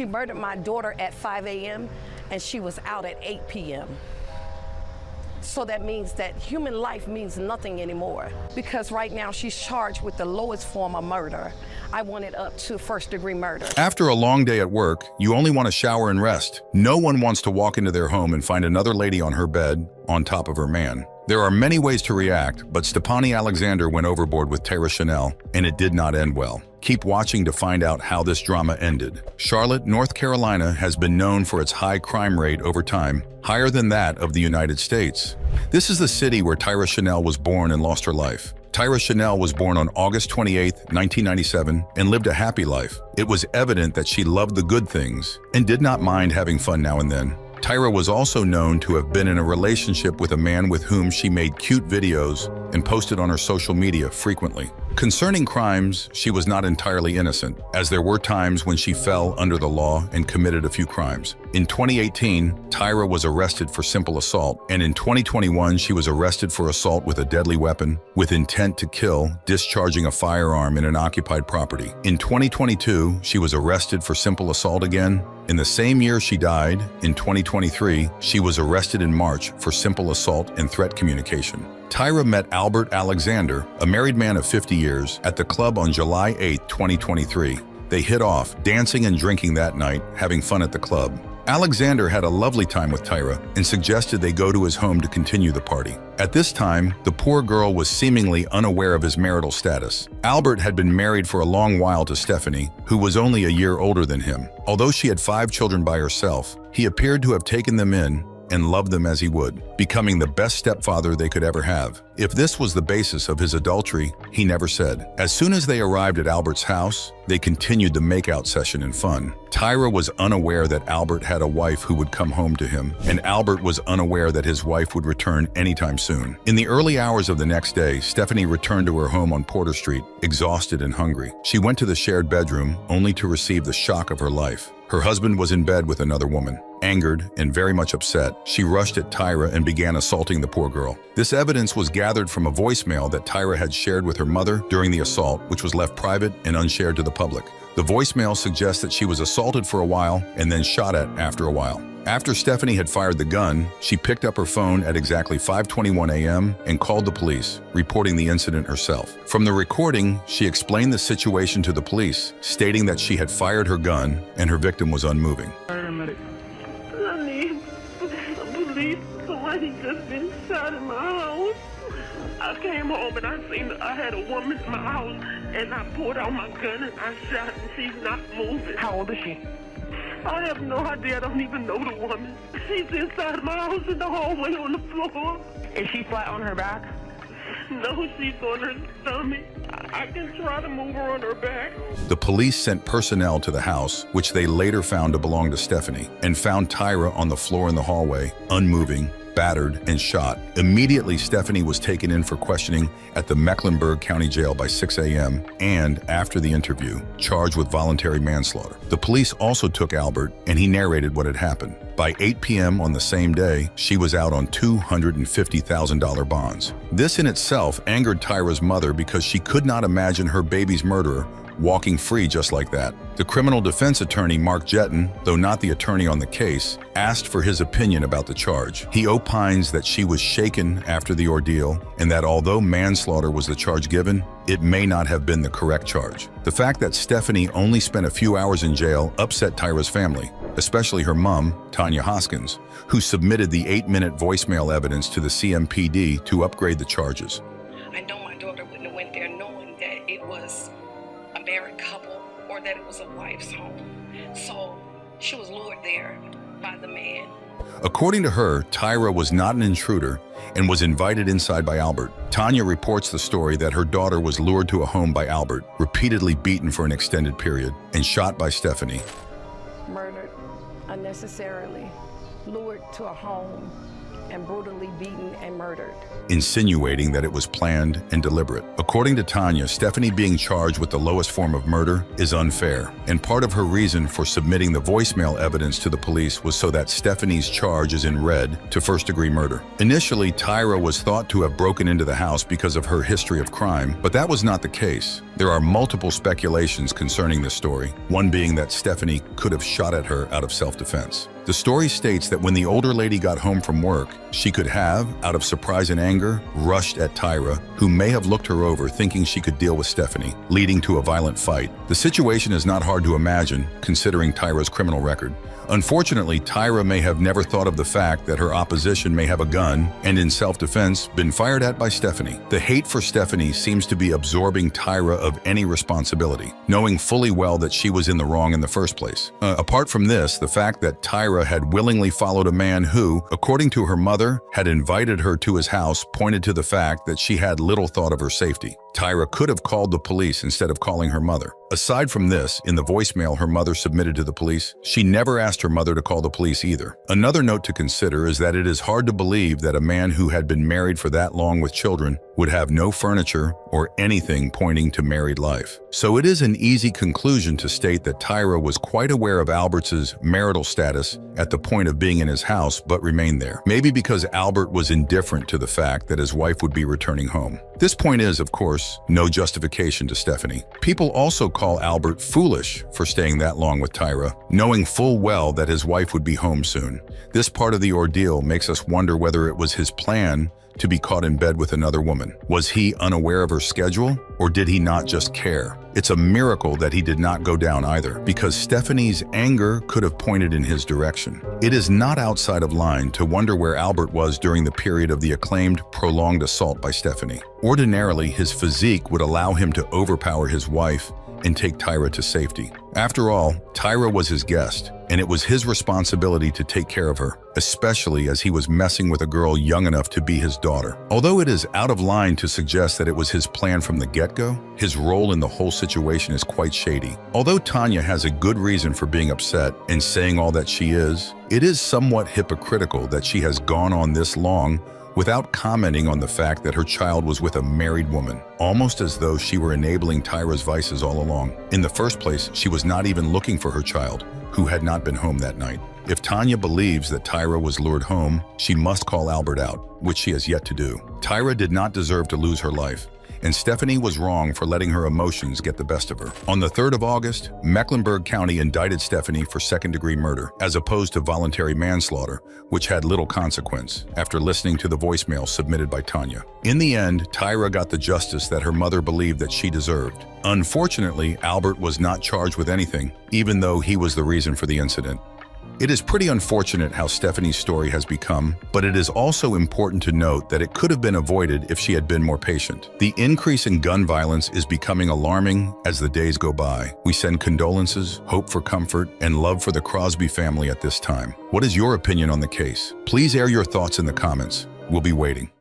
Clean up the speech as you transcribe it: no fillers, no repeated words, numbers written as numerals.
She murdered my daughter at 5 a.m. and she was out at 8 p.m. So that means that human life means nothing anymore, because right now she's charged with the lowest form of murder. I want it up to first-degree murder. After a long day at work, you only want to shower and rest. No one wants to walk into their home and find another lady on her bed, on top of her man. There are many ways to react, but Stephanie Alexander went overboard with Tyra Chanel, and it did not end well. Keep watching to find out how this drama ended. Charlotte, North Carolina has been known for its high crime rate over time, higher than that of the United States. This is the city where Tyra Chanel was born and lost her life. Tyra Chanel was born on August 28, 1997, and lived a happy life. It was evident that she loved the good things and did not mind having fun now and then. Tyra was also known to have been in a relationship with a man with whom she made cute videos and posted on her social media frequently. Concerning crimes, she was not entirely innocent, as there were times when she fell under the law and committed a few crimes. In 2018, Tyra was arrested for simple assault, and in 2021, she was arrested for assault with a deadly weapon with intent to kill, discharging a firearm in an occupied property. In 2022, she was arrested for simple assault again. In the same year she died, in 2023, she was arrested in March for simple assault and threat communication. Tyra met Albert Alexander, a married man of 50 years, at the club on July 8, 2023. They hit off, dancing and drinking that night, having fun at the club. Alexander had a lovely time with Tyra and suggested they go to his home to continue the party. At this time, the poor girl was seemingly unaware of his marital status. Albert had been married for a long while to Stephanie, who was only a year older than him. Although she had 5 children by herself, he appeared to have taken them in and loved them as he would, becoming the best stepfather they could ever have. If this was the basis of his adultery, he never said. As soon as they arrived at Albert's house, they continued the makeout session and fun. Tyra was unaware that Albert had a wife who would come home to him, and Albert was unaware that his wife would return anytime soon. In the early hours of the next day, Stephanie returned to her home on Porter Street, exhausted and hungry. She went to the shared bedroom, only to receive the shock of her life. Her husband was in bed with another woman. Angered and very much upset, she rushed at Tyra and began assaulting the poor girl. This evidence was gathered from a voicemail that Tyra had shared with her mother during the assault, which was left private and unshared to the public. The voicemail suggests that she was assaulted for a while and then shot at after a while. After Stephanie had fired the gun, she picked up her phone at exactly 5:21 a.m. and called the police, reporting the incident herself. From the recording, she explained the situation to the police, stating that she had fired her gun and her victim was unmoving. I need the police. Somebody just been shot in my house. I came home and I had a woman in my house, and I pulled out my gun and I shot, and she's not moving. How old is she? I have no idea. I don't even know the woman. She's inside my house in the hallway on the floor. Is she flat on her back? No, she's on her stomach. I can try to move her on her back. The police sent personnel to the house, which they later found to belong to Stephanie, and found Tyra on the floor in the hallway, unmoving, battered, and shot. Immediately, Stephanie was taken in for questioning at the Mecklenburg County Jail by 6 a.m. and, after the interview, charged with voluntary manslaughter. The police also took Albert, and he narrated what had happened. By 8 p.m. on the same day, she was out on $250,000 bonds. This in itself angered Tyra's mother because she could not imagine her baby's murderer walking free just like that. The criminal defense attorney, Mark Jetton, though not the attorney on the case, asked for his opinion about the charge. He opines that she was shaken after the ordeal and that although manslaughter was the charge given, it may not have been the correct charge. The fact that Stephanie only spent a few hours in jail upset Tyra's family, especially her mom, Tanya Hoskins, who submitted the 8-minute voicemail evidence to the CMPD to upgrade the charges. I know my daughter wouldn't have went there knowing that it was a married couple or that it was a wife's home. So she was lured there by the man. According to her, Tyra was not an intruder and was invited inside by Albert. Tanya reports the story that her daughter was lured to a home by Albert, repeatedly beaten for an extended period, and shot by Stephanie. Murdered unnecessarily, lured to a home, and brutally beaten and murdered. Insinuating that it was planned and deliberate. According to Tanya, Stephanie being charged with the lowest form of murder is unfair, and part of her reason for submitting the voicemail evidence to the police was so that Stephanie's charge is in red to first-degree murder. Initially, Tyra was thought to have broken into the house because of her history of crime, but that was not the case. There are multiple speculations concerning this story, one being that Stephanie could have shot at her out of self-defense. The story states that when the older lady got home from work, she could have, out of surprise and anger, rushed at Tyra, who may have looked her over thinking she could deal with Stephanie, leading to a violent fight. The situation is not hard to imagine, considering Tyra's criminal record. Unfortunately, Tyra may have never thought of the fact that her opposition may have a gun and, in self-defense, been fired at by Stephanie. The hate for Stephanie seems to be absorbing Tyra of any responsibility, knowing fully well that she was in the wrong in the first place. Apart from this, the fact that Tyra had willingly followed a man who, according to her mother, had invited her to his house pointed to the fact that she had little thought of her safety. Tyra could have called the police instead of calling her mother. Aside from this, in the voicemail her mother submitted to the police, she never asked her mother to call the police either. Another note to consider is that it is hard to believe that a man who had been married for that long with children would have no furniture or anything pointing to married life. So it is an easy conclusion to state that Tyra was quite aware of Albert's marital status at the point of being in his house but remained there. Maybe because Albert was indifferent to the fact that his wife would be returning home. This point is, of course, no justification to Stephanie. People also call Albert foolish for staying that long with Tyra, knowing full well that his wife would be home soon. This part of the ordeal makes us wonder whether it was his plan to be caught in bed with another woman. Was he unaware of her schedule, or did he not just care? It's a miracle that he did not go down either, because Stephanie's anger could have pointed in his direction. It is not outside of line to wonder where Albert was during the period of the acclaimed prolonged assault by Stephanie. Ordinarily, his physique would allow him to overpower his wife and take Tyra to safety. After all, Tyra was his guest, and it was his responsibility to take care of her, especially as he was messing with a girl young enough to be his daughter. Although it is out of line to suggest that it was his plan from the get-go, his role in the whole situation is quite shady. Although Tanya has a good reason for being upset and saying all that she is, it is somewhat hypocritical that she has gone on this long without commenting on the fact that her child was with a married woman, almost as though she were enabling Tyra's vices all along. In the first place, she was not even looking for her child, who had not been home that night. If Tanya believes that Tyra was lured home, she must call Albert out, which she has yet to do. Tyra did not deserve to lose her life, and Stephanie was wrong for letting her emotions get the best of her. On the 3rd of August, Mecklenburg County indicted Stephanie for second-degree murder, as opposed to voluntary manslaughter, which had little consequence, after listening to the voicemail submitted by Tanya. In the end, Tyra got the justice that her mother believed that she deserved. Unfortunately, Albert was not charged with anything, even though he was the reason for the incident. It is pretty unfortunate how Stephanie's story has become, but it is also important to note that it could have been avoided if she had been more patient. The increase in gun violence is becoming alarming as the days go by. We send condolences, hope for comfort, and love for the Crosby family at this time. What is your opinion on the case? Please air your thoughts in the comments. We'll be waiting.